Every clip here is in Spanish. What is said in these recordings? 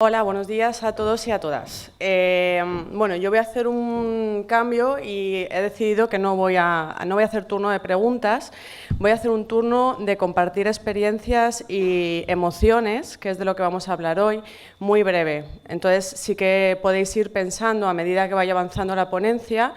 Hola, buenos días a todos y a todas. Bueno, yo voy a hacer un cambio y he decidido que no voy a hacer turno de preguntas, voy a hacer un turno de compartir experiencias y emociones, que es de lo que vamos a hablar hoy, muy breve. Entonces, sí que podéis ir pensando a medida que vaya avanzando la ponencia,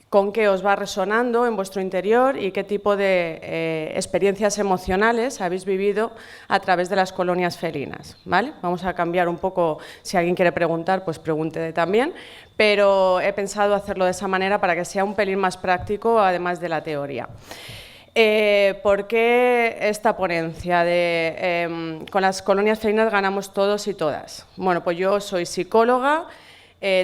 con qué os va resonando en vuestro interior y qué tipo de experiencias emocionales habéis vivido a través de las colonias felinas, ¿vale? Vamos a cambiar un poco, si alguien quiere preguntar, pues pregunte también, pero he pensado hacerlo de esa manera para que sea un pelín más práctico, además de la teoría. ¿Por qué esta ponencia de con las colonias felinas ganamos todos y todas? Bueno, pues yo soy psicóloga.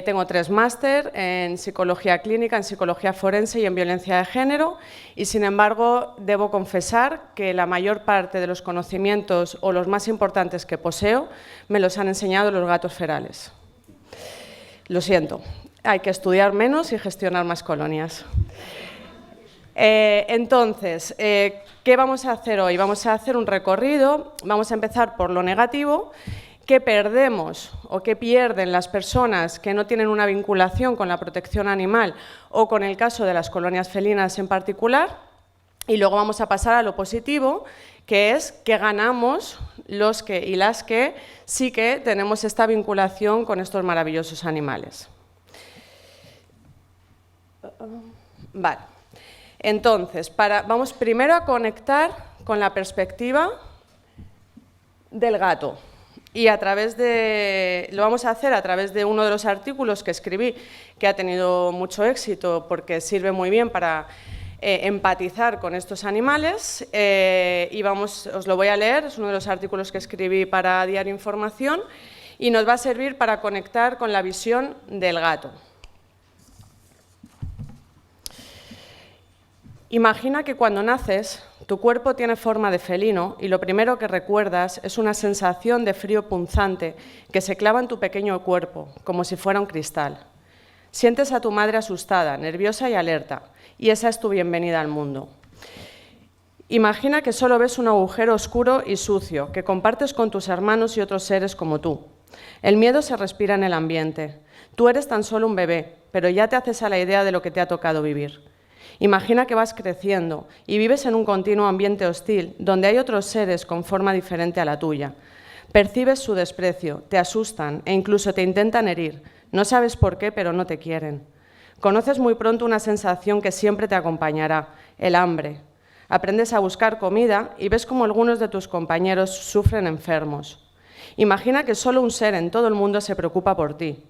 Tengo 3 máster en psicología clínica, en psicología forense y en violencia de género y, sin embargo, debo confesar que la mayor parte de los conocimientos o los más importantes que poseo me los han enseñado los gatos ferales. Lo siento, hay que estudiar menos y gestionar más colonias. Entonces, ¿qué vamos a hacer hoy? Vamos a hacer un recorrido, vamos a empezar por lo negativo. ¿Qué perdemos o qué pierden las personas que no tienen una vinculación con la protección animal o con el caso de las colonias felinas en particular? Y luego vamos a pasar a lo positivo, que es qué ganamos los que y las que sí que tenemos esta vinculación con estos maravillosos animales. Vale. Entonces, vamos primero a conectar con la perspectiva del gato. Y lo vamos a hacer a través de uno de los artículos que escribí, que ha tenido mucho éxito porque sirve muy bien para empatizar con estos animales. Y os lo voy a leer, es uno de los artículos que escribí para Diario Información y nos va a servir para conectar con la visión del gato. Imagina que cuando naces, tu cuerpo tiene forma de felino y lo primero que recuerdas es una sensación de frío punzante que se clava en tu pequeño cuerpo, como si fuera un cristal. Sientes a tu madre asustada, nerviosa y alerta, y esa es tu bienvenida al mundo. Imagina que solo ves un agujero oscuro y sucio que compartes con tus hermanos y otros seres como tú. El miedo se respira en el ambiente. Tú eres tan solo un bebé, pero ya te haces a la idea de lo que te ha tocado vivir. Imagina que vas creciendo y vives en un continuo ambiente hostil, donde hay otros seres con forma diferente a la tuya. Percibes su desprecio, te asustan e incluso te intentan herir. No sabes por qué, pero no te quieren. Conoces muy pronto una sensación que siempre te acompañará, el hambre. Aprendes a buscar comida y ves cómo algunos de tus compañeros sufren enfermos. Imagina que solo un ser en todo el mundo se preocupa por ti.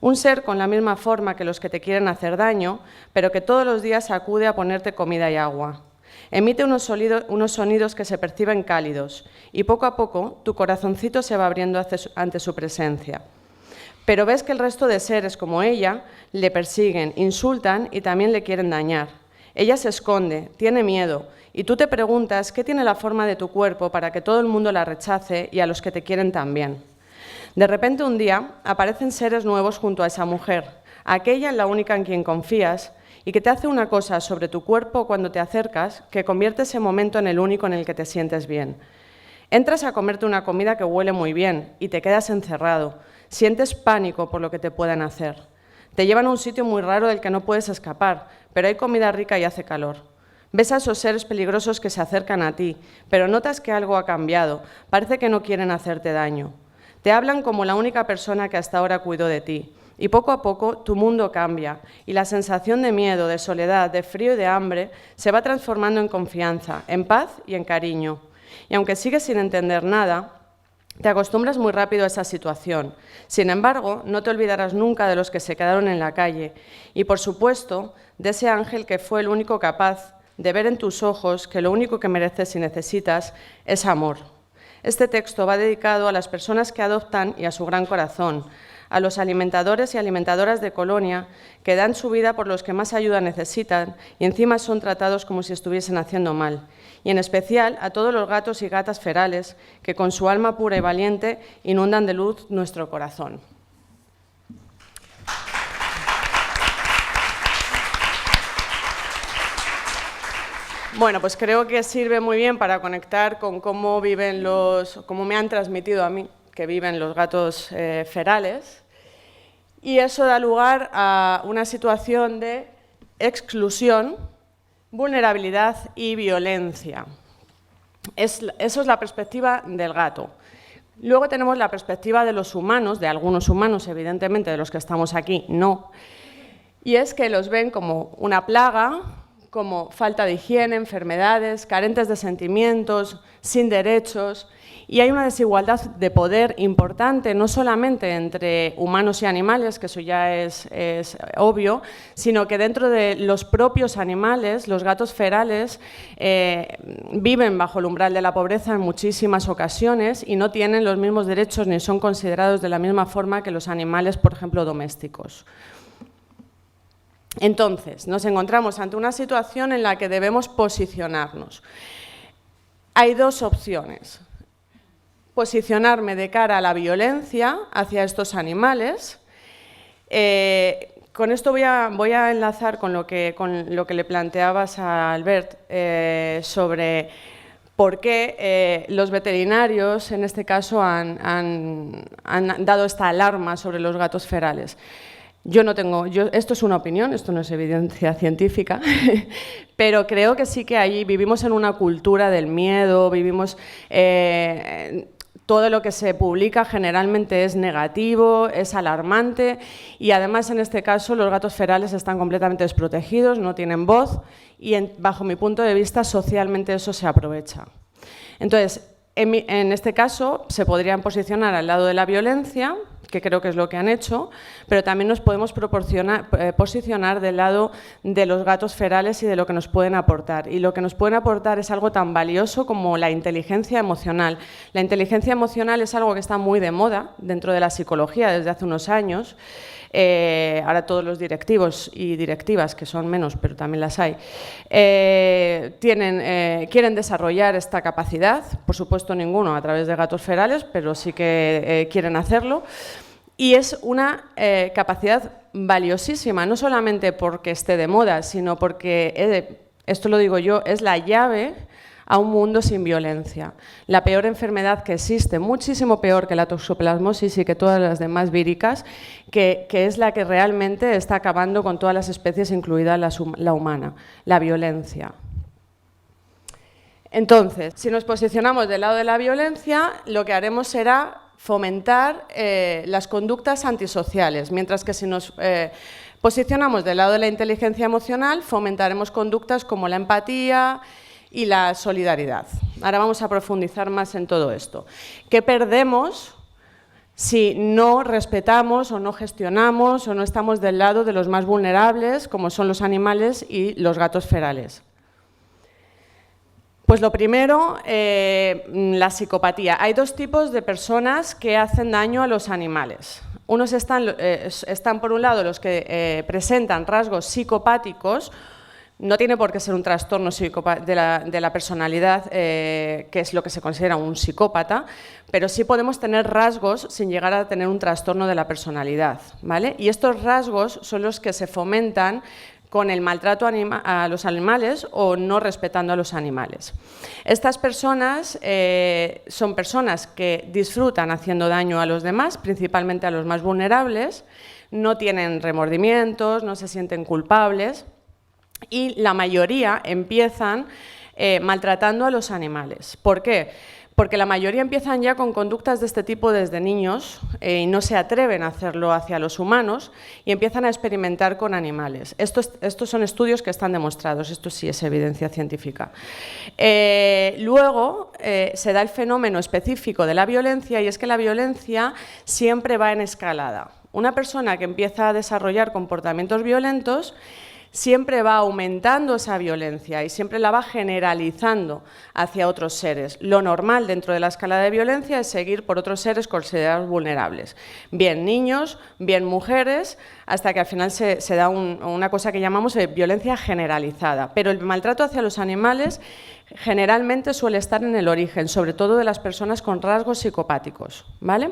Un ser con la misma forma que los que te quieren hacer daño, pero que todos los días acude a ponerte comida y agua. Emite unos sonidos que se perciben cálidos y poco a poco tu corazoncito se va abriendo ante su presencia. Pero ves que el resto de seres como ella le persiguen, insultan y también le quieren dañar. Ella se esconde, tiene miedo y tú te preguntas qué tiene la forma de tu cuerpo para que todo el mundo la rechace y a los que te quieren también. De repente un día aparecen seres nuevos junto a esa mujer, aquella en la única en quien confías y que te hace una cosa sobre tu cuerpo cuando te acercas que convierte ese momento en el único en el que te sientes bien. Entras a comerte una comida que huele muy bien y te quedas encerrado, sientes pánico por lo que te puedan hacer. Te llevan a un sitio muy raro del que no puedes escapar, pero hay comida rica y hace calor. Ves a esos seres peligrosos que se acercan a ti, pero notas que algo ha cambiado, parece que no quieren hacerte daño. Te hablan como la única persona que hasta ahora cuidó de ti. Y poco a poco tu mundo cambia y la sensación de miedo, de soledad, de frío y de hambre se va transformando en confianza, en paz y en cariño. Y aunque sigues sin entender nada, te acostumbras muy rápido a esa situación. Sin embargo, no te olvidarás nunca de los que se quedaron en la calle y, por supuesto, de ese ángel que fue el único capaz de ver en tus ojos que lo único que mereces y necesitas es amor. Este texto va dedicado a las personas que adoptan y a su gran corazón, a los alimentadores y alimentadoras de colonia que dan su vida por los que más ayuda necesitan y encima son tratados como si estuviesen haciendo mal, y en especial a todos los gatos y gatas ferales que con su alma pura y valiente inundan de luz nuestro corazón. Bueno, pues creo que sirve muy bien para conectar con cómo viven cómo me han transmitido a mí que viven los gatos ferales, y eso da lugar a una situación de exclusión, vulnerabilidad y violencia. Eso es la perspectiva del gato. Luego tenemos la perspectiva de los humanos, de algunos humanos, evidentemente, de los que estamos aquí, no. Y es que los ven como una plaga, como falta de higiene, enfermedades, carentes de sentimientos, sin derechos. Y hay una desigualdad de poder importante, no solamente entre humanos y animales, que eso ya es obvio, sino que dentro de los propios animales, los gatos ferales viven bajo el umbral de la pobreza en muchísimas ocasiones y no tienen los mismos derechos ni son considerados de la misma forma que los animales, por ejemplo, domésticos. Entonces, nos encontramos ante una situación en la que debemos posicionarnos. Hay dos opciones. Posicionarme de cara a la violencia hacia estos animales. Con esto voy a enlazar con lo que le planteabas a Albert sobre por qué los veterinarios, en este caso, han dado esta alarma sobre los gatos ferales. Esto es una opinión, esto no es evidencia científica, pero creo que sí que ahí vivimos en una cultura del miedo, todo lo que se publica generalmente es negativo, es alarmante y además en este caso los gatos ferales están completamente desprotegidos, no tienen voz y bajo mi punto de vista socialmente eso se aprovecha. Entonces, en este caso se podrían posicionar al lado de la violencia, que creo que es lo que han hecho, pero también nos podemos posicionar del lado de los gatos ferales y de lo que nos pueden aportar. Y lo que nos pueden aportar es algo tan valioso como la inteligencia emocional. La inteligencia emocional es algo que está muy de moda dentro de la psicología desde hace unos años. Ahora todos los directivos y directivas, que son menos, pero también las hay, quieren desarrollar esta capacidad, por supuesto ninguno a través de gatos ferales, pero sí que quieren hacerlo. Y es una capacidad valiosísima, no solamente porque esté de moda, sino porque, esto lo digo yo, es la llave a un mundo sin violencia. La peor enfermedad que existe, muchísimo peor que la toxoplasmosis y que todas las demás víricas, que es la que realmente está acabando con todas las especies, incluida la humana, la violencia. Entonces, si nos posicionamos del lado de la violencia, lo que haremos será fomentar las conductas antisociales, mientras que si nos posicionamos del lado de la inteligencia emocional, fomentaremos conductas como la empatía y la solidaridad. Ahora vamos a profundizar más en todo esto. ¿Qué perdemos si no respetamos o no gestionamos o no estamos del lado de los más vulnerables, como son los animales y los gatos ferales? Pues lo primero, la psicopatía. Hay dos tipos de personas que hacen daño a los animales. Unos están por un lado los que presentan rasgos psicopáticos. No tiene por qué ser un trastorno de la personalidad, que es lo que se considera un psicópata, pero sí podemos tener rasgos sin llegar a tener un trastorno de la personalidad, ¿vale? Y estos rasgos son los que se fomentan con el maltrato a los animales o no respetando a los animales. Estas personas son personas que disfrutan haciendo daño a los demás, principalmente a los más vulnerables, no tienen remordimientos, no se sienten culpables y la mayoría empiezan maltratando a los animales. ¿Por qué? Porque la mayoría empiezan ya con conductas de este tipo desde niños y no se atreven a hacerlo hacia los humanos y empiezan a experimentar con animales. Estos son estudios que están demostrados, esto sí es evidencia científica. Luego se da el fenómeno específico de la violencia y es que la violencia siempre va en escalada. Una persona que empieza a desarrollar comportamientos violentos siempre va aumentando esa violencia y siempre la va generalizando hacia otros seres. Lo normal dentro de la escala de violencia es seguir por otros seres considerados vulnerables, bien niños, bien mujeres, hasta que al final se da una cosa que llamamos violencia generalizada. Pero el maltrato hacia los animales generalmente suele estar en el origen, sobre todo de las personas con rasgos psicopáticos, ¿vale?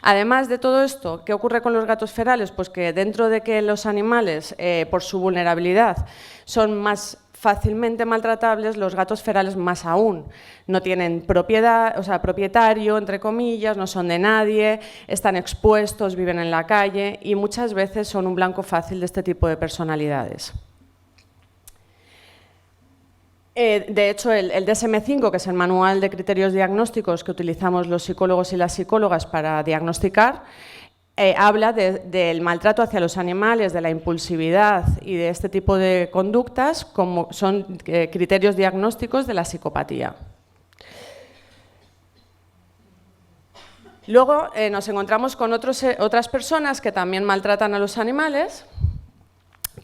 Además de todo esto, ¿qué ocurre con los gatos ferales? Pues que dentro de que los animales, por su vulnerabilidad, son más fácilmente maltratables, los gatos ferales más aún. No tienen propiedad, o sea, propietario, entre comillas, no son de nadie, están expuestos, viven en la calle y muchas veces son un blanco fácil de este tipo de personalidades. De hecho, el DSM-5, que es el manual de criterios diagnósticos que utilizamos los psicólogos y las psicólogas para diagnosticar, habla del maltrato hacia los animales, de la impulsividad y de este tipo de conductas como son criterios diagnósticos de la psicopatía. Luego nos encontramos con otras personas que también maltratan a los animales,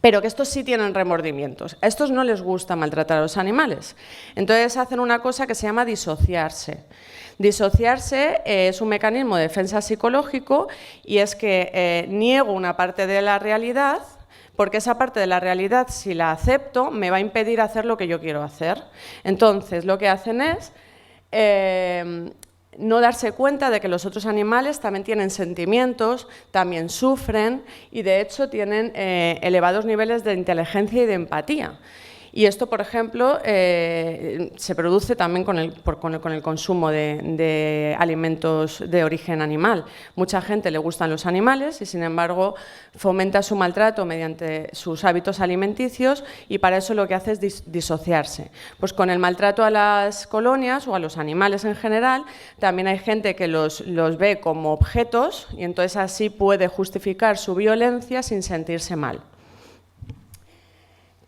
pero que estos sí tienen remordimientos. A estos no les gusta maltratar a los animales. Entonces hacen una cosa que se llama disociarse. Disociarse es un mecanismo de defensa psicológico y es que niego una parte de la realidad porque esa parte de la realidad, si la acepto, me va a impedir hacer lo que yo quiero hacer. Entonces, lo que hacen es no darse cuenta de que los otros animales también tienen sentimientos, también sufren y de hecho tienen elevados niveles de inteligencia y de empatía. Y esto, por ejemplo, se produce también con el consumo de alimentos de origen animal. Mucha gente le gustan los animales y, sin embargo, fomenta su maltrato mediante sus hábitos alimenticios y para eso lo que hace es disociarse. Pues con el maltrato a las colonias o a los animales en general, también hay gente que los ve como objetos y entonces así puede justificar su violencia sin sentirse mal.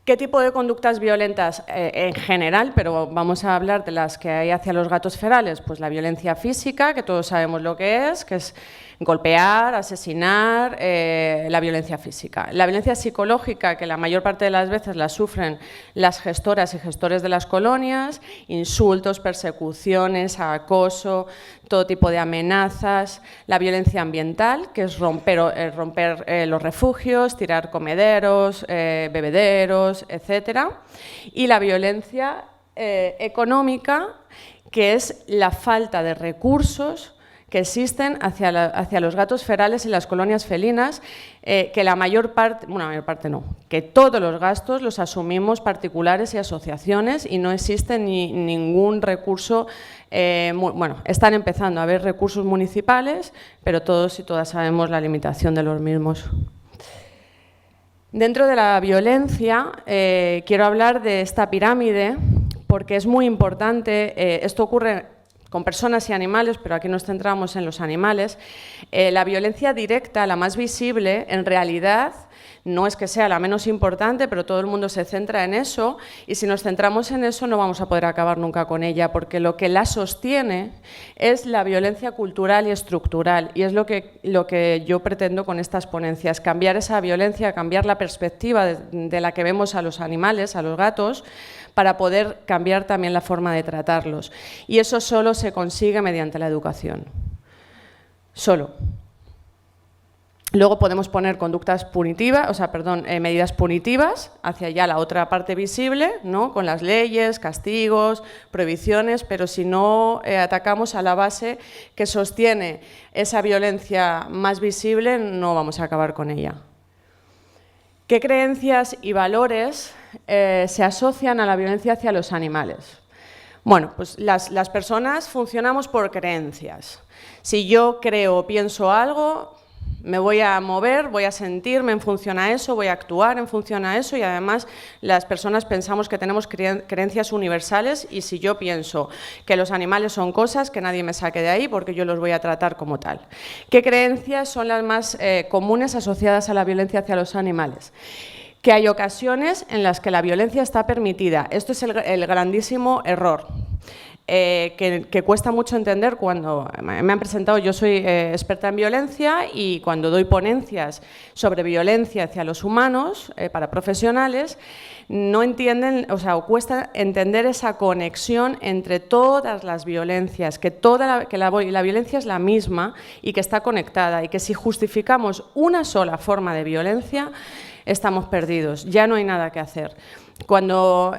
¿Qué tipo de conductas violentas en general? Pero vamos a hablar de las que hay hacia los gatos ferales. Pues la violencia física, que todos sabemos lo que es golpear, asesinar, la violencia física. La violencia psicológica, que la mayor parte de las veces la sufren las gestoras y gestores de las colonias, insultos, persecuciones, acoso, todo tipo de amenazas. La violencia ambiental, que es romper los refugios, tirar comederos, bebederos, etcétera. Y la violencia económica, que es la falta de recursos que existen hacia los gatos ferales y las colonias felinas, que la mayor parte no, que todos los gastos los asumimos particulares y asociaciones y no existe ningún recurso, están empezando a haber recursos municipales, pero todos y todas sabemos la limitación de los mismos. Dentro de la violencia, quiero hablar de esta pirámide, porque es muy importante, esto ocurre con personas y animales, pero aquí nos centramos en los animales. La violencia directa, la más visible, en realidad no es que sea la menos importante, pero todo el mundo se centra en eso y si nos centramos en eso no vamos a poder acabar nunca con ella, porque lo que la sostiene es la violencia cultural y estructural y es lo que yo pretendo con estas ponencias, cambiar esa violencia, cambiar la perspectiva de la que vemos a los animales, a los gatos, para poder cambiar también la forma de tratarlos. Y eso solo se consigue mediante la educación. Solo. Luego podemos poner conductas punitivas, medidas punitivas hacia ya la otra parte visible, ¿no? Con las leyes, castigos, prohibiciones, pero si no atacamos a la base que sostiene esa violencia más visible, no vamos a acabar con ella. ¿Qué creencias y valores se asocian a la violencia hacia los animales? Bueno, pues las personas funcionamos por creencias. Si yo creo o pienso algo, me voy a mover, voy a sentirme en función a eso, voy a actuar en función a eso y además las personas pensamos que tenemos creencias universales y si yo pienso que los animales son cosas, que nadie me saque de ahí porque yo los voy a tratar como tal. ¿Qué creencias son las más comunes asociadas a la violencia hacia los animales? Que hay ocasiones en las que la violencia está permitida. Esto es el grandísimo error. Que cuesta mucho entender cuando me han presentado, yo soy experta en violencia y cuando doy ponencias sobre violencia hacia los humanos para profesionales, no entienden, o cuesta entender esa conexión entre todas las violencias, que la violencia es la misma y que está conectada y que si justificamos una sola forma de violencia, estamos perdidos, ya no hay nada que hacer. Cuando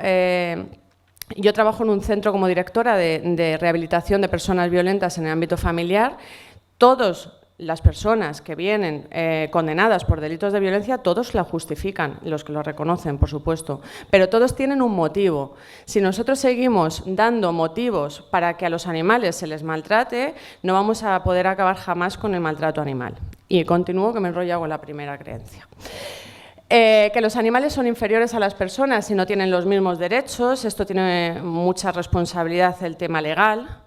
yo trabajo en un centro como directora de rehabilitación de personas violentas en el ámbito familiar, todos las personas que vienen condenadas por delitos de violencia, todos la justifican, los que lo reconocen, por supuesto, pero todos tienen un motivo. Si nosotros seguimos dando motivos para que a los animales se les maltrate, no vamos a poder acabar jamás con el maltrato animal. Y continúo, que me enrollo con la primera creencia. Que los animales son inferiores a las personas y no tienen los mismos derechos. Esto tiene mucha responsabilidad el tema legal.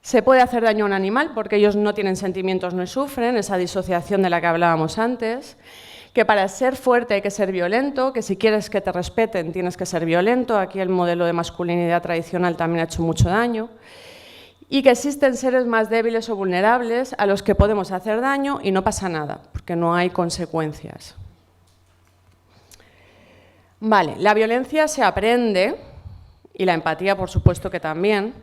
Se puede hacer daño a un animal porque ellos no tienen sentimientos, no sufren, esa disociación de la que hablábamos antes. Que para ser fuerte hay que ser violento, que si quieres que te respeten tienes que ser violento. Aquí el modelo de masculinidad tradicional también ha hecho mucho daño. Y que existen seres más débiles o vulnerables a los que podemos hacer daño y no pasa nada, porque no hay consecuencias. Vale, la violencia se aprende, y la empatía por supuesto que también,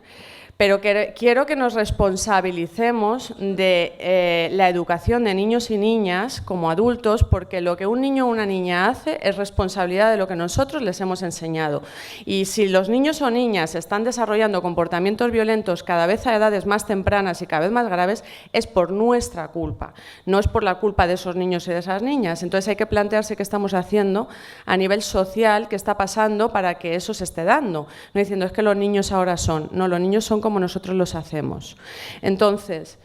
pero quiero que nos responsabilicemos de la educación de niños y niñas como adultos, porque lo que un niño o una niña hace es responsabilidad de lo que nosotros les hemos enseñado. Y si los niños o niñas están desarrollando comportamientos violentos cada vez a edades más tempranas y cada vez más graves, es por nuestra culpa, no es por la culpa de esos niños y de esas niñas. Entonces hay que plantearse qué estamos haciendo a nivel social, qué está pasando para que eso se esté dando. No diciendo es que los niños ahora son, no, los niños son como nosotros los hacemos. Entonces,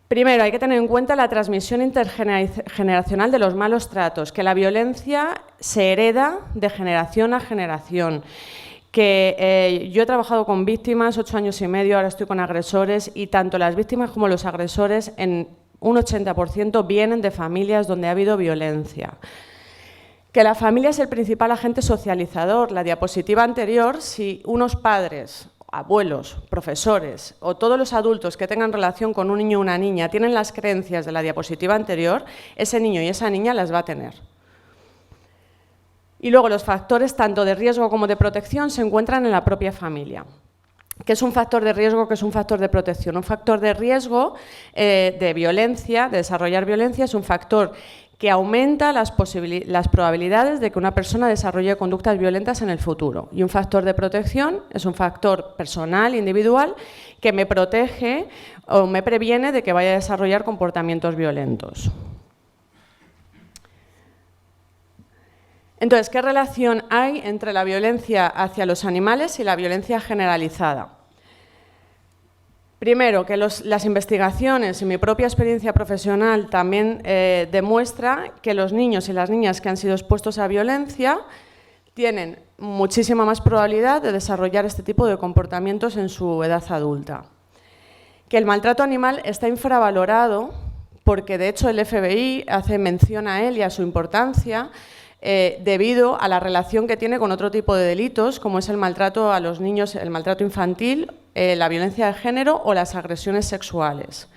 primero hay que tener en cuenta la transmisión intergeneracional de los malos tratos, que la violencia se hereda de generación a generación. Que yo he trabajado con víctimas 8 años y medio, ahora estoy con agresores, y tanto las víctimas como los agresores en un 80% vienen de familias donde ha habido violencia. Que la familia es el principal agente socializador. La diapositiva anterior, si unos padres, abuelos, profesores o todos los adultos que tengan relación con un niño o una niña tienen las creencias de la diapositiva anterior, ese niño y esa niña las va a tener. Y luego los factores tanto de riesgo como de protección se encuentran en la propia familia. ¿Qué es un factor de riesgo? ¿Qué es un factor de protección? Un factor de riesgo de violencia, de desarrollar violencia, es un factor que aumenta las probabilidades de que una persona desarrolle conductas violentas en el futuro. Y un factor de protección es un factor personal, individual, que me protege o me previene de que vaya a desarrollar comportamientos violentos. Entonces, ¿qué relación hay entre la violencia hacia los animales y la violencia generalizada? Primero, que las investigaciones y mi propia experiencia profesional también demuestra que los niños y las niñas que han sido expuestos a violencia tienen muchísima más probabilidad de desarrollar este tipo de comportamientos en su edad adulta. Que el maltrato animal está infravalorado porque, de hecho, el FBI hace mención a él y a su importancia debido a la relación que tiene con otro tipo de delitos, como es el maltrato a los niños, el maltrato infantil, la violencia de género o las agresiones sexuales.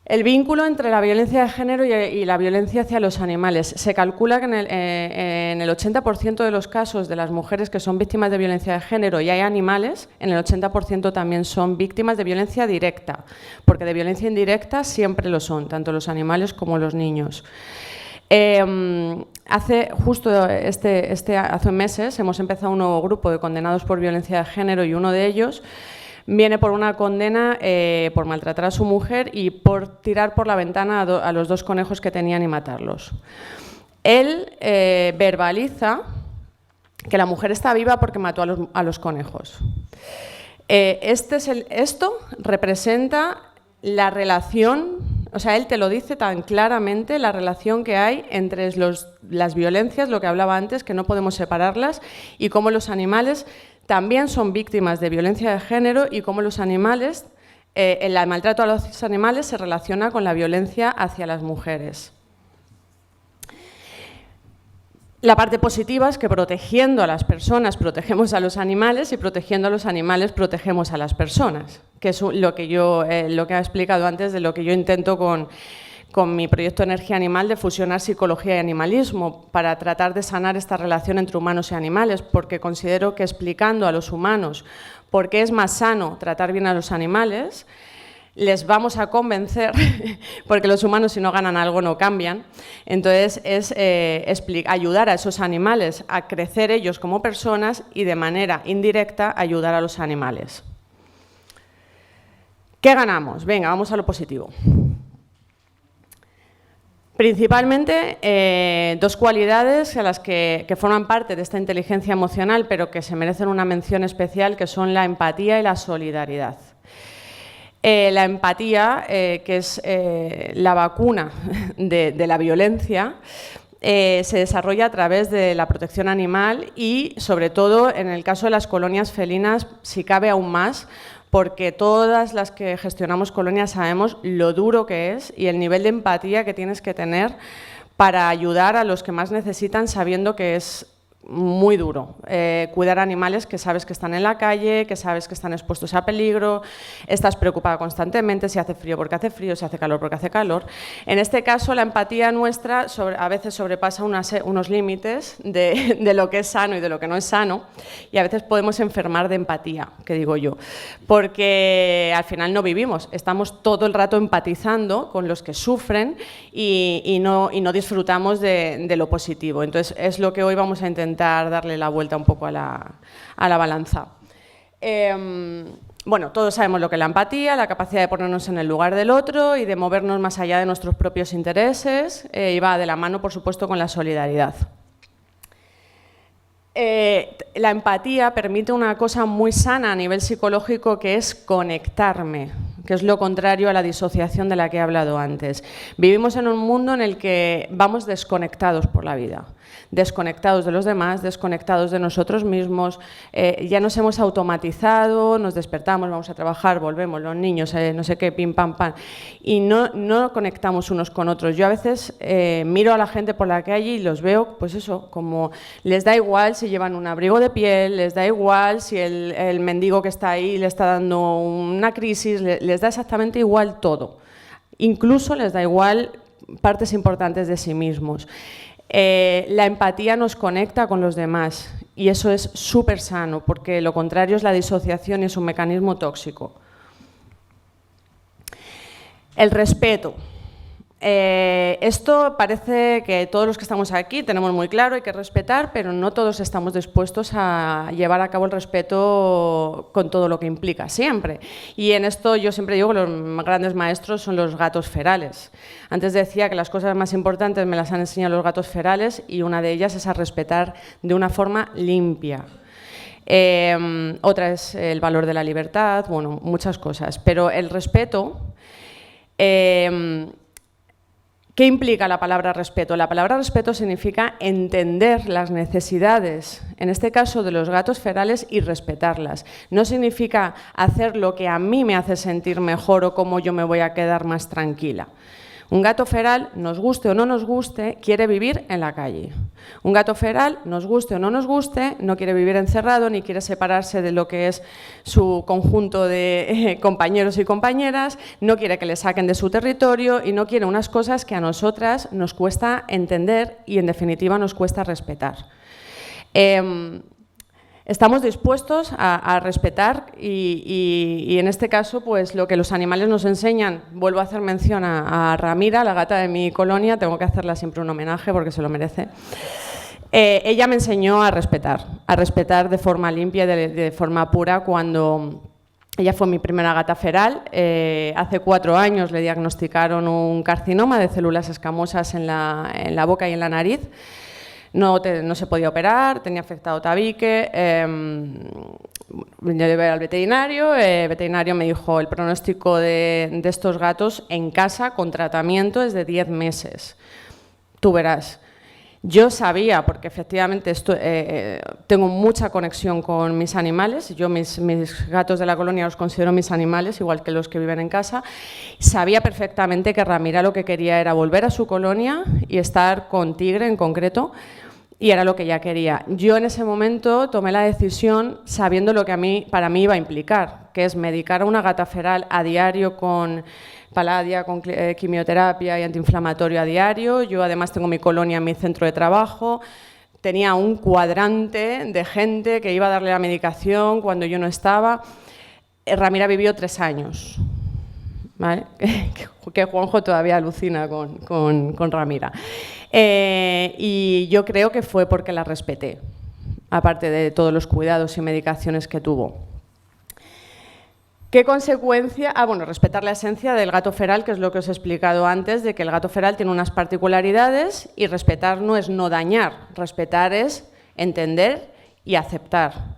El vínculo entre la violencia de género y la violencia hacia los animales. Se calcula que en el 80% de los casos de las mujeres que son víctimas de violencia de género y hay animales, en el 80% también son víctimas de violencia directa, porque de violencia indirecta siempre lo son, tanto los animales como los niños. Hace meses hemos empezado un nuevo grupo de condenados por violencia de género y uno de ellos viene por una condena por maltratar a su mujer y por tirar por la ventana a los 2 conejos que tenían y matarlos. Él verbaliza que la mujer está viva porque mató a los conejos. Esto representa la relación. O sea, él te lo dice tan claramente, la relación que hay entre las violencias, lo que hablaba antes, que no podemos separarlas, y cómo los animales también son víctimas de violencia de género y cómo los animales, el maltrato a los animales se relaciona con la violencia hacia las mujeres. La parte positiva es que protegiendo a las personas protegemos a los animales y protegiendo a los animales protegemos a las personas, que es lo que he explicado antes de lo que yo intento con mi proyecto Energía Animal de fusionar psicología y animalismo para tratar de sanar esta relación entre humanos y animales, porque considero que explicando a los humanos por qué es más sano tratar bien a los animales, les vamos a convencer, porque los humanos si no ganan algo no cambian, entonces es ayudar a esos animales a crecer ellos como personas y de manera indirecta ayudar a los animales. ¿Qué ganamos? Venga, vamos a lo positivo. Principalmente dos cualidades a las que forman parte de esta inteligencia emocional, pero que se merecen una mención especial, que son la empatía y la solidaridad. La empatía, que es la vacuna de la violencia, se desarrolla a través de la protección animal y, sobre todo, en el caso de las colonias felinas, si cabe aún más, porque todas las que gestionamos colonias sabemos lo duro que es y el nivel de empatía que tienes que tener para ayudar a los que más necesitan, sabiendo que es muy duro. Cuidar animales que sabes que están en la calle, que sabes que están expuestos a peligro, estás preocupada constantemente, si hace frío porque hace frío, si hace calor porque hace calor. En este caso, la empatía nuestra a veces sobrepasa unos límites de lo que es sano y de lo que no es sano, y a veces podemos enfermar de empatía, que digo yo, porque al final no vivimos, estamos todo el rato empatizando con los que sufren y no disfrutamos de lo positivo. Entonces, es lo que hoy vamos a intentar darle la vuelta un poco a la balanza. Bueno, todos sabemos lo que es la empatía, la capacidad de ponernos en el lugar del otro y de movernos más allá de nuestros propios intereses, y va de la mano, por supuesto, con la solidaridad. La empatía permite una cosa muy sana a nivel psicológico, que es conectarme, que es lo contrario a la disociación de la que he hablado antes. Vivimos en un mundo en el que vamos desconectados por la vida, desconectados de los demás, desconectados de nosotros mismos, ya nos hemos automatizado, nos despertamos, vamos a trabajar, volvemos, los niños, no sé qué, pim, pam, pam, y no conectamos unos con otros. Yo a veces miro a la gente por la calle y los veo, pues eso, como les da igual si llevan un abrigo de piel, les da igual si el mendigo que está ahí le está dando una crisis, les da exactamente igual todo. Incluso les da igual partes importantes de sí mismos. La empatía nos conecta con los demás y eso es súper sano, porque lo contrario es la disociación y es un mecanismo tóxico. El respeto. Esto parece que todos los que estamos aquí tenemos muy claro, hay que respetar, pero no todos estamos dispuestos a llevar a cabo el respeto con todo lo que implica, siempre. Y en esto yo siempre digo que los grandes maestros son los gatos ferales. Antes decía que las cosas más importantes me las han enseñado los gatos ferales y una de ellas es a respetar de una forma limpia. Otra es el valor de la libertad, bueno, muchas cosas, pero el respeto... ¿Qué implica la palabra respeto? La palabra respeto significa entender las necesidades, en este caso de los gatos ferales, y respetarlas. No significa hacer lo que a mí me hace sentir mejor o cómo yo me voy a quedar más tranquila. Un gato feral, nos guste o no nos guste, quiere vivir en la calle. Un gato feral, nos guste o no nos guste, no quiere vivir encerrado ni quiere separarse de lo que es su conjunto de compañeros y compañeras, no quiere que le saquen de su territorio y no quiere unas cosas que a nosotras nos cuesta entender y, en definitiva, nos cuesta respetar. Estamos dispuestos a respetar y en este caso, pues lo que los animales nos enseñan, vuelvo a hacer mención a Ramira, la gata de mi colonia, tengo que hacerla siempre un homenaje porque se lo merece. Ella me enseñó a respetar de forma limpia y de forma pura cuando... Ella fue mi primera gata feral. Hace 4 años le diagnosticaron un carcinoma de células escamosas en la boca y en la nariz. No se podía operar, tenía afectado tabique, me llevé al veterinario, el veterinario me dijo el pronóstico de estos gatos en casa con tratamiento es de 10 meses. Tú verás. Yo sabía, porque efectivamente tengo mucha conexión con mis animales, yo mis gatos de la colonia los considero mis animales, igual que los que viven en casa, sabía perfectamente que Ramira lo que quería era volver a su colonia y estar con Tigre en concreto, y era lo que ella quería. Yo en ese momento tomé la decisión sabiendo lo que para mí iba a implicar, que es medicar a una gata feral a diario con paladia, con quimioterapia y antiinflamatorio a diario. Yo además tengo mi colonia en mi centro de trabajo, tenía un cuadrante de gente que iba a darle la medicación cuando yo no estaba. Ramira vivió 3 años. ¿Vale? Que Juanjo todavía alucina con Ramira. Y yo creo que fue porque la respeté, aparte de todos los cuidados y medicaciones que tuvo. ¿Qué consecuencia? Bueno, respetar la esencia del gato feral, que es lo que os he explicado antes, de que el gato feral tiene unas particularidades y respetar no es no dañar, respetar es entender y aceptar.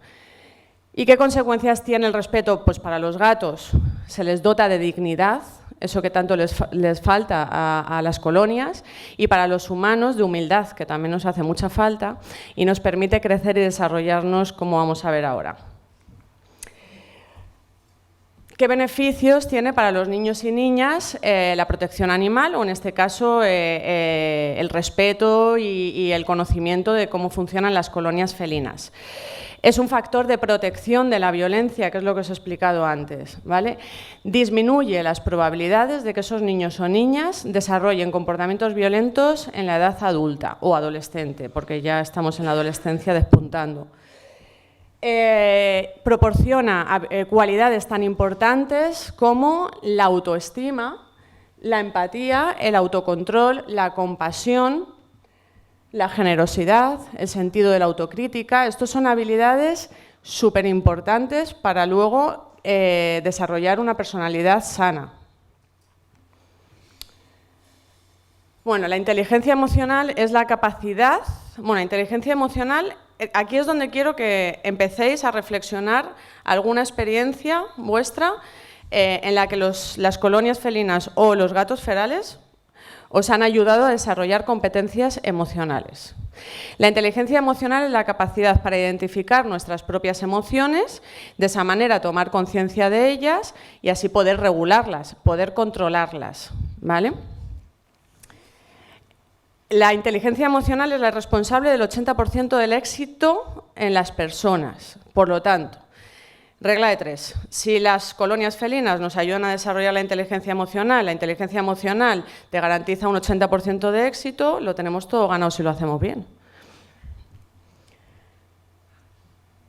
¿Y qué consecuencias tiene el respeto? Pues para los gatos se les dota de dignidad, eso que tanto les falta a las colonias, y para los humanos de humildad, que también nos hace mucha falta y nos permite crecer y desarrollarnos, como vamos a ver ahora. ¿Qué beneficios tiene para los niños y niñas la protección animal, o en este caso el respeto y el conocimiento de cómo funcionan las colonias felinas? Es un factor de protección de la violencia, que es lo que os he explicado antes, ¿vale? Disminuye las probabilidades de que esos niños o niñas desarrollen comportamientos violentos en la edad adulta o adolescente, porque ya estamos en la adolescencia despuntando. Proporciona cualidades tan importantes como la autoestima, la empatía, el autocontrol, la compasión, la generosidad, el sentido de la autocrítica. Estos son habilidades súper importantes para luego desarrollar una personalidad sana. Bueno, la inteligencia emocional es la capacidad. Bueno, inteligencia emocional, aquí es donde quiero que empecéis a reflexionar alguna experiencia vuestra en la que las colonias felinas o los gatos ferales os han ayudado a desarrollar competencias emocionales. La inteligencia emocional es la capacidad para identificar nuestras propias emociones, de esa manera tomar conciencia de ellas y así poder regularlas, poder controlarlas, ¿vale? La inteligencia emocional es la responsable del 80% del éxito en las personas. Por lo tanto, regla de 3. Si las colonias felinas nos ayudan a desarrollar la inteligencia emocional te garantiza un 80% de éxito, lo tenemos todo ganado si lo hacemos bien.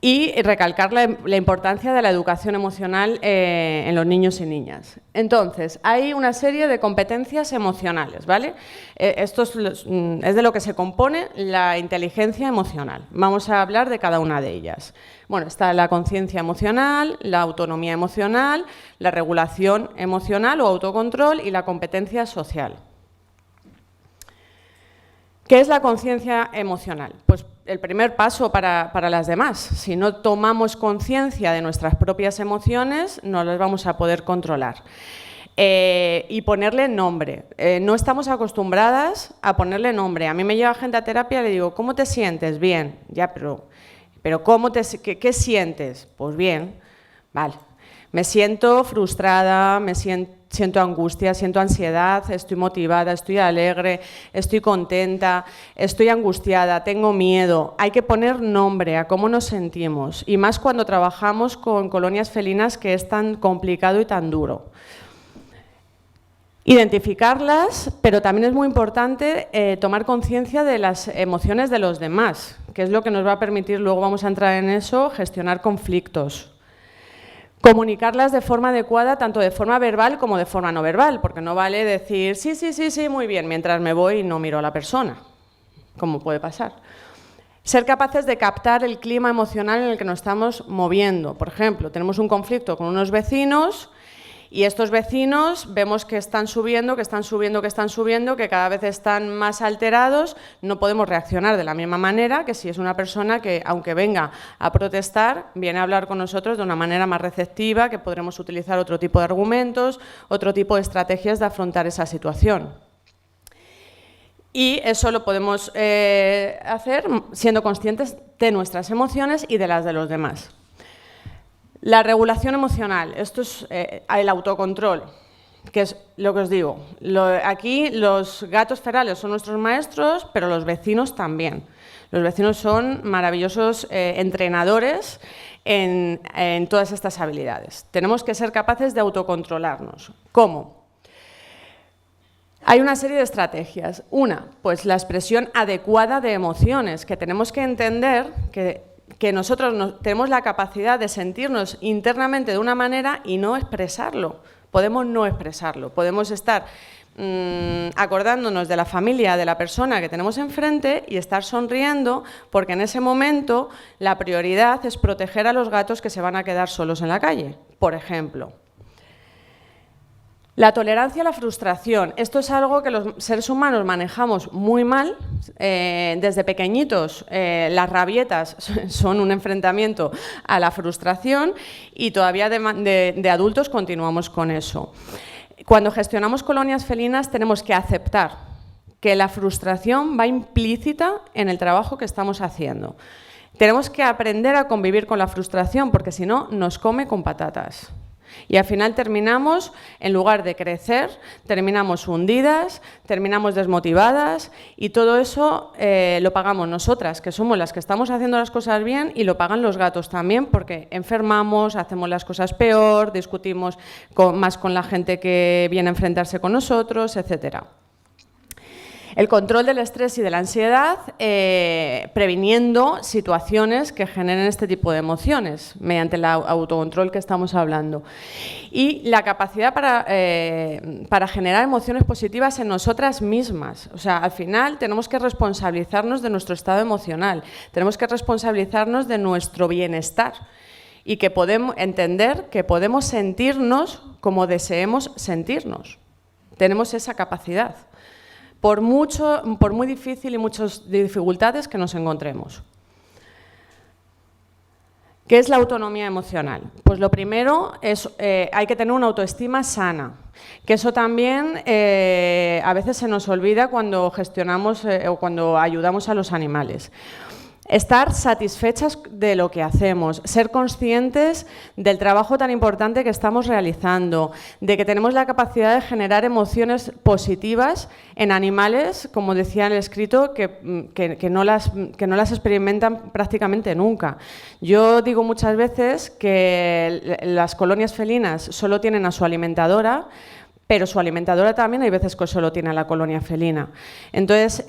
Y recalcar la importancia de la educación emocional en los niños y niñas. Entonces, hay una serie de competencias emocionales, ¿vale? Esto es de lo que se compone la inteligencia emocional. Vamos a hablar de cada una de ellas. Bueno, está la conciencia emocional, la autonomía emocional, la regulación emocional o autocontrol y la competencia social. ¿Qué es la conciencia emocional? Pues el primer paso para las demás. Si no tomamos conciencia de nuestras propias emociones, no las vamos a poder controlar. Y ponerle nombre. No estamos acostumbradas a ponerle nombre. A mí me lleva gente a terapia y le digo, ¿cómo te sientes? Bien. Ya, pero ¿qué sientes? Pues bien. Vale. Me siento frustrada, siento angustia, siento ansiedad, estoy motivada, estoy alegre, estoy contenta, estoy angustiada, tengo miedo. Hay que poner nombre a cómo nos sentimos, y más cuando trabajamos con colonias felinas, que es tan complicado y tan duro. Identificarlas, pero también es muy importante tomar conciencia de las emociones de los demás, que es lo que nos va a permitir, luego vamos a entrar en eso, gestionar conflictos. Comunicarlas de forma adecuada, tanto de forma verbal como de forma no verbal, porque no vale decir sí, muy bien, mientras me voy y no miro a la persona, como puede pasar. Ser capaces de captar el clima emocional en el que nos estamos moviendo. Por ejemplo, tenemos un conflicto con unos vecinos y estos vecinos vemos que están subiendo, que cada vez están más alterados. No podemos reaccionar de la misma manera que si es una persona que, aunque venga a protestar, viene a hablar con nosotros de una manera más receptiva, que podremos utilizar otro tipo de argumentos, otro tipo de estrategias de afrontar esa situación. Y eso lo podemos hacer siendo conscientes de nuestras emociones y de las de los demás. La regulación emocional, esto es el autocontrol, que es lo que os digo. Aquí los gatos ferales son nuestros maestros, pero los vecinos también. Los vecinos son maravillosos entrenadores en todas estas habilidades. Tenemos que ser capaces de autocontrolarnos. ¿Cómo? Hay una serie de estrategias. Una, pues la expresión adecuada de emociones, que tenemos que entender que nosotros tenemos la capacidad de sentirnos internamente de una manera y no expresarlo. Podemos no expresarlo, podemos estar acordándonos de la familia, de la persona que tenemos enfrente y estar sonriendo, porque en ese momento la prioridad es proteger a los gatos que se van a quedar solos en la calle. por ejemplo. La tolerancia a la frustración. Esto es algo que los seres humanos manejamos muy mal. Desde pequeñitos, las rabietas son un enfrentamiento a la frustración y todavía de adultos continuamos con eso. Cuando gestionamos colonias felinas tenemos que aceptar que la frustración va implícita en el trabajo que estamos haciendo. Tenemos que aprender a convivir con la frustración porque si no nos come con patatas. Y al final terminamos, en lugar de crecer, terminamos hundidas, terminamos desmotivadas y todo eso lo pagamos nosotras, que somos las que estamos haciendo las cosas bien, y lo pagan los gatos también porque enfermamos, hacemos las cosas peor, discutimos más con la gente que viene a enfrentarse con nosotros, etcétera. El control del estrés y de la ansiedad, previniendo situaciones que generen este tipo de emociones, mediante el autocontrol que estamos hablando. Y la capacidad para generar emociones positivas en nosotras mismas. O sea, al final tenemos que responsabilizarnos de nuestro estado emocional, tenemos que responsabilizarnos de nuestro bienestar y que podemos entender que podemos sentirnos como deseemos sentirnos. Tenemos esa capacidad. Por muy difícil y muchas dificultades que nos encontremos. ¿Qué es la autonomía emocional? Pues lo primero es hay que tener una autoestima sana, que eso también a veces se nos olvida cuando gestionamos o cuando ayudamos a los animales. Estar satisfechas de lo que hacemos, ser conscientes del trabajo tan importante que estamos realizando, de que tenemos la capacidad de generar emociones positivas en animales, como decía en el escrito, que no las experimentan prácticamente nunca. Yo digo muchas veces que las colonias felinas solo tienen a su alimentadora, pero su alimentadora también hay veces que solo tiene a la colonia felina. Entonces,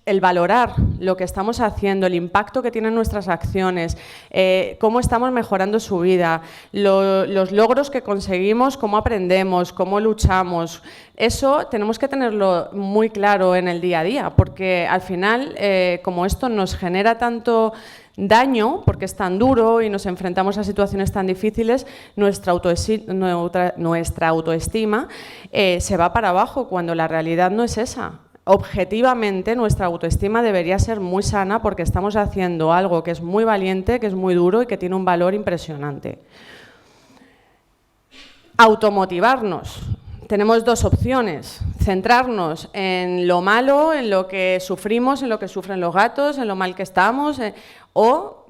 el valorar lo que estamos haciendo, el impacto que tienen nuestras acciones, cómo estamos mejorando su vida, los logros que conseguimos, cómo aprendemos, cómo luchamos, eso tenemos que tenerlo muy claro en el día a día, porque al final, como esto nos genera tanto daño, porque es tan duro y nos enfrentamos a situaciones tan difíciles, nuestra autoestima se va para abajo cuando la realidad no es esa. Objetivamente, nuestra autoestima debería ser muy sana porque estamos haciendo algo que es muy valiente, que es muy duro y que tiene un valor impresionante. Automotivarnos. Tenemos dos opciones: centrarnos en lo malo, en lo que sufrimos, en lo que sufren los gatos, en lo mal que estamos, o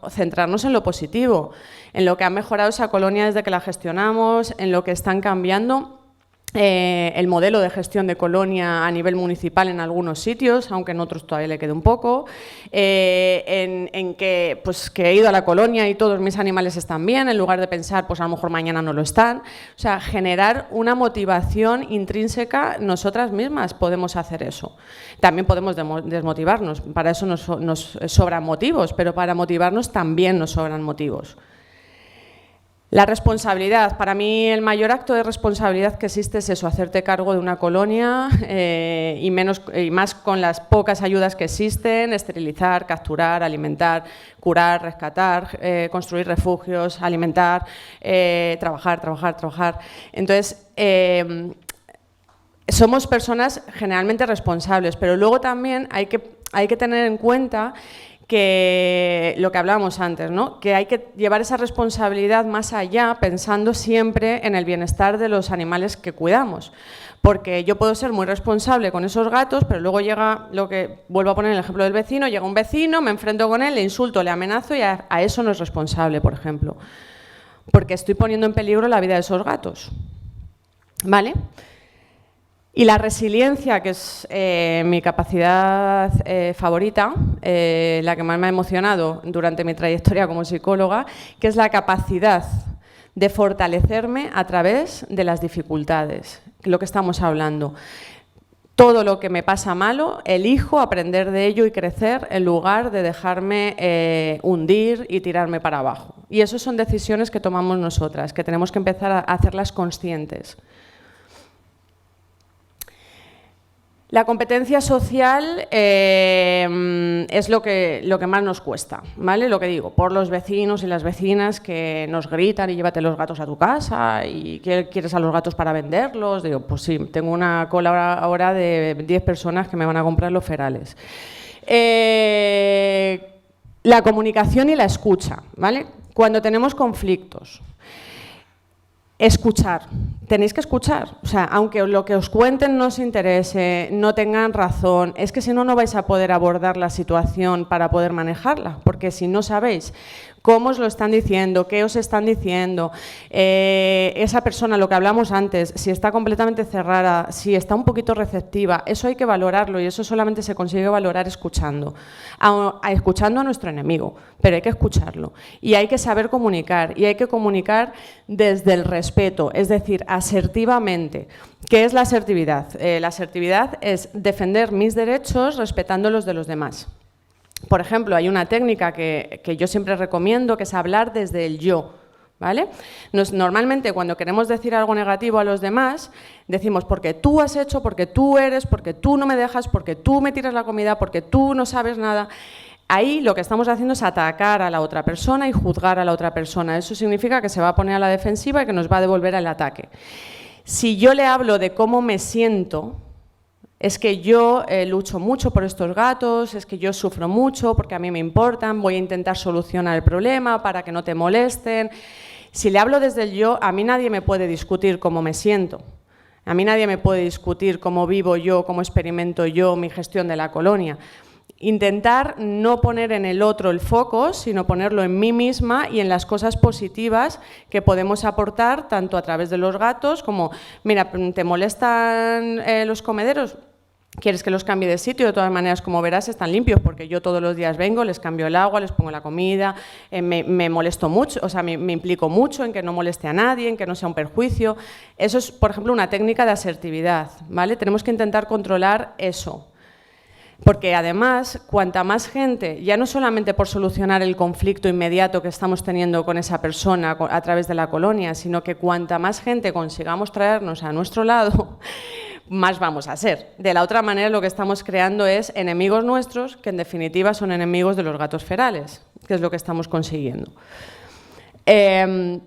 centrarnos en lo positivo, en lo que ha mejorado esa colonia desde que la gestionamos, en lo que están cambiando el modelo de gestión de colonia a nivel municipal en algunos sitios, aunque en otros todavía le quede un poco, en que he ido a la colonia y todos mis animales están bien, en lugar de pensar, pues a lo mejor mañana no lo están. O sea, generar una motivación intrínseca nosotras mismas podemos hacer eso. También podemos desmotivarnos, para eso nos sobran motivos, pero para motivarnos también nos sobran motivos. La responsabilidad. Para mí el mayor acto de responsabilidad que existe es eso, hacerte cargo de una colonia y más con las pocas ayudas que existen: esterilizar, capturar, alimentar, curar, rescatar, construir refugios, alimentar, trabajar. Entonces, somos personas generalmente responsables, pero luego también hay que tener en cuenta que lo que hablábamos antes, ¿no? Que hay que llevar esa responsabilidad más allá, pensando siempre en el bienestar de los animales que cuidamos. Porque yo puedo ser muy responsable con esos gatos, pero luego llega lo que, vuelvo a poner el ejemplo del vecino, llega un vecino, me enfrento con él, le insulto, le amenazo y a eso no es responsable, por ejemplo. Porque estoy poniendo en peligro la vida de esos gatos. ¿Vale? Y la resiliencia, que es mi capacidad favorita, la que más me ha emocionado durante mi trayectoria como psicóloga, que es la capacidad de fortalecerme a través de las dificultades, lo que estamos hablando. Todo lo que me pasa malo, elijo aprender de ello y crecer en lugar de dejarme hundir y tirarme para abajo. Y eso son decisiones que tomamos nosotras, que tenemos que empezar a hacerlas conscientes. La competencia social es lo que más nos cuesta, ¿vale? Lo que digo, por los vecinos y las vecinas que nos gritan y llévate los gatos a tu casa y quieres a los gatos para venderlos. Digo, pues sí, tengo una cola ahora de 10 personas que me van a comprar los ferales. La comunicación y la escucha, ¿vale? Cuando tenemos conflictos. Escuchar, tenéis que escuchar, o sea, aunque lo que os cuenten no os interese, no tengan razón, es que si no, no vais a poder abordar la situación para poder manejarla, porque si no sabéis cómo os lo están diciendo, qué os están diciendo, esa persona, lo que hablamos antes, si está completamente cerrada, si está un poquito receptiva, eso hay que valorarlo y eso solamente se consigue valorar escuchando, escuchando a nuestro enemigo, pero hay que escucharlo y hay que saber comunicar y hay que comunicar desde el respeto, es decir, asertivamente. ¿Qué es la asertividad? La asertividad es defender mis derechos respetando los de los demás. Por ejemplo, hay una técnica que yo siempre recomiendo, que es hablar desde el yo, ¿vale? Normalmente, cuando queremos decir algo negativo a los demás, decimos porque tú has hecho, porque tú eres, porque tú no me dejas, porque tú me tiras la comida, porque tú no sabes nada. Ahí lo que estamos haciendo es atacar a la otra persona y juzgar a la otra persona. Eso significa que se va a poner a la defensiva y que nos va a devolver el ataque. Si yo le hablo de cómo me siento, es que yo lucho mucho por estos gatos, es que yo sufro mucho porque a mí me importan, voy a intentar solucionar el problema para que no te molesten. Si le hablo desde el yo, a mí nadie me puede discutir cómo me siento. A mí nadie me puede discutir cómo vivo yo, cómo experimento yo mi gestión de la colonia. Intentar no poner en el otro el foco, sino ponerlo en mí misma y en las cosas positivas que podemos aportar, tanto a través de los gatos como, mira, ¿te molestan los comederos? ¿Quieres que los cambie de sitio? De todas maneras, como verás, están limpios porque yo todos los días vengo, les cambio el agua, les pongo la comida, me molesto mucho, o sea, me implico mucho en que no moleste a nadie, en que no sea un perjuicio. Eso es, por ejemplo, una técnica de asertividad, ¿vale? Tenemos que intentar controlar eso. Porque además, cuanta más gente, ya no solamente por solucionar el conflicto inmediato que estamos teniendo con esa persona a través de la colonia, sino que cuanta más gente consigamos traernos a nuestro lado, más vamos a ser. De la otra manera, lo que estamos creando es enemigos nuestros, que en definitiva son enemigos de los gatos ferales, que es lo que estamos consiguiendo.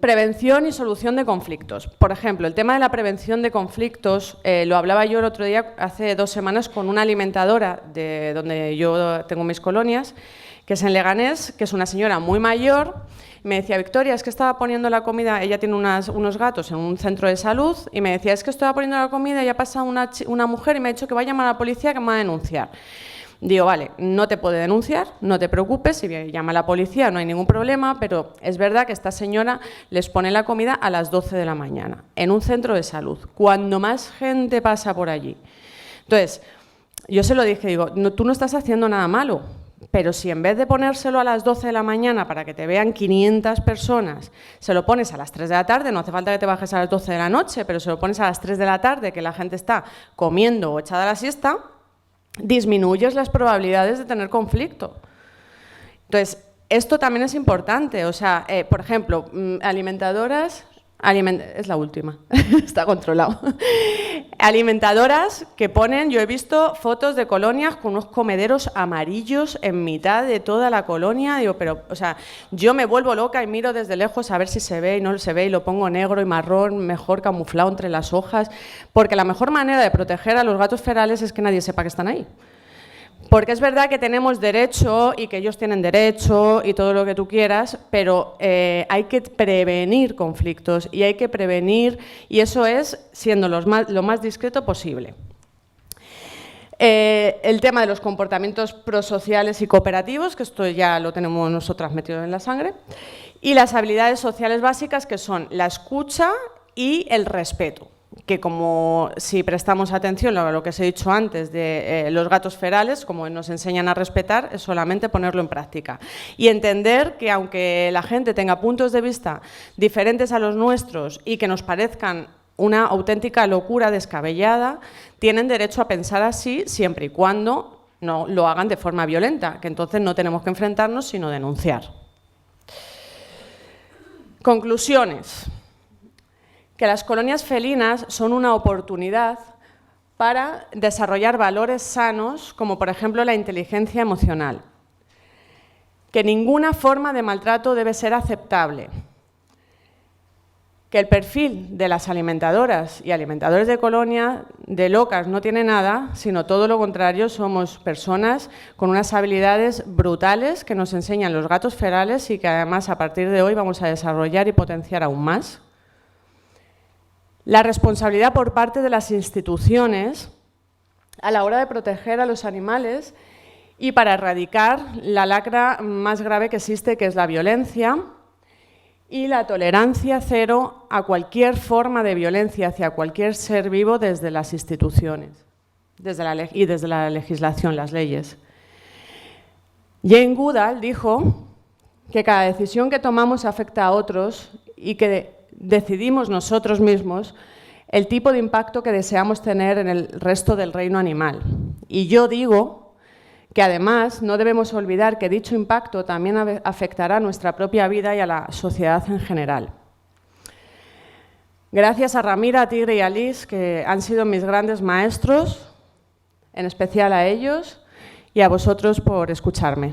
Prevención y solución de conflictos. Por ejemplo, el tema de la prevención de conflictos, lo hablaba yo el otro día, hace 2 semanas, con una alimentadora de donde yo tengo mis colonias, que es en Leganés, que es una señora muy mayor. Me decía, Victoria, es que estaba poniendo la comida, ella tiene unos gatos en un centro de salud, y me decía, es que estaba poniendo la comida y ha pasado una mujer y me ha dicho que va a llamar a la policía, que me va a denunciar. Digo, vale, no te puede denunciar, no te preocupes, si llama a la policía no hay ningún problema, pero es verdad que esta señora les pone la comida a las 12 de la mañana, en un centro de salud, cuando más gente pasa por allí. Entonces, yo se lo dije, digo, no, tú no estás haciendo nada malo, pero si en vez de ponérselo a las 12 de la mañana para que te vean 500 personas, se lo pones a las 3 de la tarde, no hace falta que te bajes a las 12 de la noche, pero se lo pones a las 3 de la tarde, que la gente está comiendo o echada a la siesta, disminuyes las probabilidades de tener conflicto. Entonces, esto también es importante. O sea, por ejemplo, alimentadoras... es la última, está controlado. Alimentadoras que ponen, yo he visto fotos de colonias con unos comederos amarillos en mitad de toda la colonia, digo, pero, o sea, yo me vuelvo loca y miro desde lejos a ver si se ve y no se ve y lo pongo negro y marrón, mejor camuflado entre las hojas, porque la mejor manera de proteger a los gatos ferales es que nadie sepa que están ahí. Porque es verdad que tenemos derecho y que ellos tienen derecho y todo lo que tú quieras, pero hay que prevenir conflictos y hay que prevenir, y eso es siendo lo más discreto posible. El tema de los comportamientos prosociales y cooperativos, que esto ya lo tenemos nosotras metido en la sangre, y las habilidades sociales básicas, que son la escucha y el respeto. Que como si prestamos atención a lo que os he dicho antes de los gatos ferales, como nos enseñan a respetar, es solamente ponerlo en práctica. Y entender que aunque la gente tenga puntos de vista diferentes a los nuestros y que nos parezcan una auténtica locura descabellada, tienen derecho a pensar así siempre y cuando no lo hagan de forma violenta, que entonces no tenemos que enfrentarnos sino denunciar. Conclusiones. Que las colonias felinas son una oportunidad para desarrollar valores sanos, como por ejemplo la inteligencia emocional. Que ninguna forma de maltrato debe ser aceptable. Que el perfil de las alimentadoras y alimentadores de colonia de locas no tiene nada, sino todo lo contrario, somos personas con unas habilidades brutales que nos enseñan los gatos ferales y que además a partir de hoy vamos a desarrollar y potenciar aún más. La responsabilidad por parte de las instituciones a la hora de proteger a los animales y para erradicar la lacra más grave que existe, que es la violencia, y la tolerancia cero a cualquier forma de violencia hacia cualquier ser vivo desde las instituciones y desde la legislación, las leyes. Jane Goodall dijo que cada decisión que tomamos afecta a otros y que decidimos nosotros mismos el tipo de impacto que deseamos tener en el resto del reino animal. Y yo digo que además no debemos olvidar que dicho impacto también afectará a nuestra propia vida y a la sociedad en general. Gracias a Ramira, a Tigre y a Liz, que han sido mis grandes maestros, en especial a ellos, y a vosotros por escucharme.